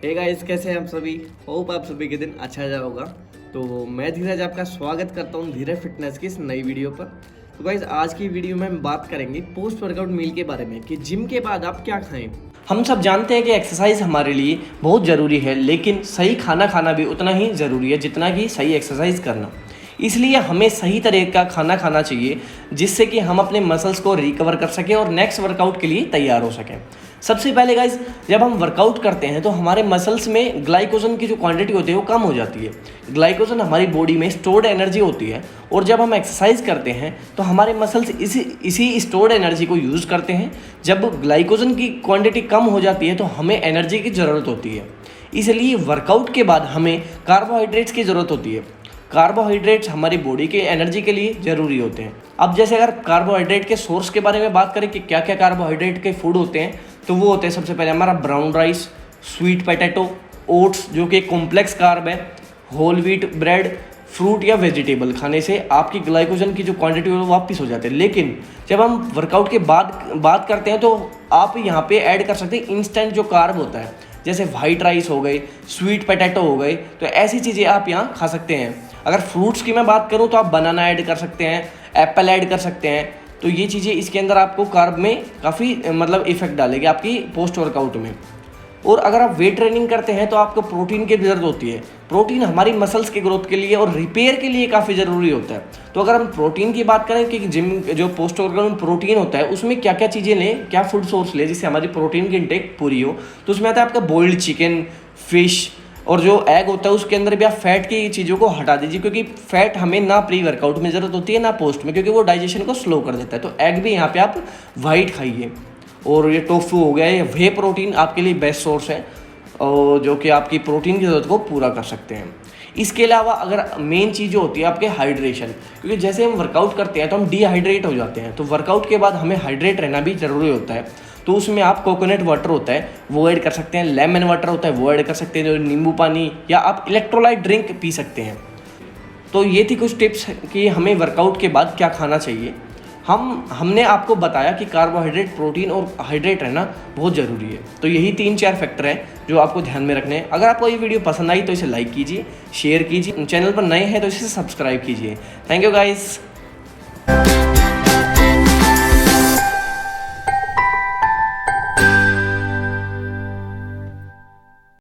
Hey guys, कैसे हैं आप सभी। होप आप सभी के दिन अच्छा जा होगा। तो मैं धीरज आपका स्वागत करता हूं धीरज फिटनेस की इस नई वीडियो पर। तो गाइस, आज की वीडियो में हम बात करेंगे पोस्ट वर्कआउट मील के बारे में कि जिम के बाद आप क्या खाएं। हम सब जानते हैं कि एक्सरसाइज हमारे लिए बहुत ज़रूरी है, लेकिन सही खाना खाना भी उतना ही ज़रूरी है जितना कि सही एक्सरसाइज करना। इसलिए हमें सही तरह का खाना खाना चाहिए जिससे कि हम अपने मसल्स को रिकवर कर सकें और नेक्स्ट वर्कआउट के लिए तैयार हो सकें। सबसे पहले गाइज, जब हम वर्कआउट करते हैं तो हमारे मसल्स में ग्लाइकोजन की जो क्वांटिटी होती है वो कम हो जाती है। ग्लाइकोजन हमारी बॉडी में स्टोर्ड एनर्जी होती है और जब हम एक्सरसाइज करते हैं तो हमारे मसल्स इसी स्टोर्ड एनर्जी को यूज़ करते हैं। जब ग्लाइकोजन की क्वांटिटी कम हो जाती है तो हमें एनर्जी की ज़रूरत होती है। इसलिए वर्कआउट के बाद हमें कार्बोहाइड्रेट्स की ज़रूरत होती है। कार्बोहाइड्रेट्स हमारी बॉडी के एनर्जी के लिए ज़रूरी होते हैं। अब जैसे अगर कार्बोहाइड्रेट के सोर्स के बारे में बात करें कि क्या क्या कार्बोहाइड्रेट के फूड होते हैं, तो वो होते हैं सबसे पहले हमारा brown rice, sweet potato, oats जो कि कॉम्प्लेक्स कार्ब है, होल व्हीट ब्रेड, फ्रूट या वेजिटेबल खाने से आपकी ग्लाइकोजन की जो क्वांटिटी है वो वापस हो जाती है। लेकिन जब हम वर्कआउट के बाद बात करते हैं तो आप यहाँ पे ऐड कर सकते हैं इंस्टेंट जो कार्ब होता है, जैसे वाइट राइस हो गए, स्वीट पोटैटो हो गए, तो ऐसी चीज़ें आप यहाँ खा सकते हैं। अगर फ्रूट्स की मैं बात करूँ तो आप बनाना ऐड कर सकते हैं, एप्पल ऐड कर सकते हैं। तो ये चीज़ें इसके अंदर आपको कार्ब में काफ़ी मतलब इफेक्ट डालेगी आपकी पोस्ट वर्कआउट में। और अगर आप वेट ट्रेनिंग करते हैं तो आपको प्रोटीन की ज़रूरत होती है। प्रोटीन हमारी मसल्स के ग्रोथ के लिए और रिपेयर के लिए काफ़ी ज़रूरी होता है। तो अगर हम प्रोटीन की बात करें कि जिम जो पोस्ट वर्कआउट में प्रोटीन होता है उसमें क्या क्या चीज़ें लें, क्या फूड सोर्स लें जिससे हमारी प्रोटीन की इंटेक पूरी हो, तो उसमें आता है आपका बॉइल्ड चिकन, फिश और जो एग होता है उसके अंदर भी आप फैट की चीज़ों को हटा दीजिए, क्योंकि फैट हमें ना प्री वर्कआउट में ज़रूरत होती है ना पोस्ट में, क्योंकि वो डाइजेशन को स्लो कर देता है। तो एग भी यहाँ पे आप वाइट खाइए। और ये टोफू हो गया, ये वे प्रोटीन आपके लिए बेस्ट सोर्स है और जो कि आपकी प्रोटीन की ज़रूरत को पूरा कर सकते हैं। इसके अलावा अगर मेन चीज़ जो होती है आपके हाइड्रेशन, क्योंकि जैसे हम वर्कआउट करते हैं तो हम डिहाइड्रेट हो जाते हैं, तो वर्कआउट के बाद हमें हाइड्रेट रहना भी ज़रूरी होता है। तो उसमें आप कोकोनट वाटर होता है वो ऐड कर सकते हैं, लेमन वाटर होता है वो ऐड कर सकते हैं, जो नींबू पानी, या आप इलेक्ट्रोलाइट ड्रिंक पी सकते हैं। तो ये थी कुछ टिप्स कि हमें वर्कआउट के बाद क्या खाना चाहिए। हमने आपको बताया कि कार्बोहाइड्रेट, प्रोटीन और हाइड्रेट रहना बहुत ज़रूरी है। तो यही 3-4 फैक्टर हैं जो आपको ध्यान में रखने हैं। अगर आपको ये वीडियो पसंद आई तो इसे लाइक कीजिए, शेयर कीजिए, चैनल पर नए हैं तो इसे सब्सक्राइब कीजिए। Thank you guys.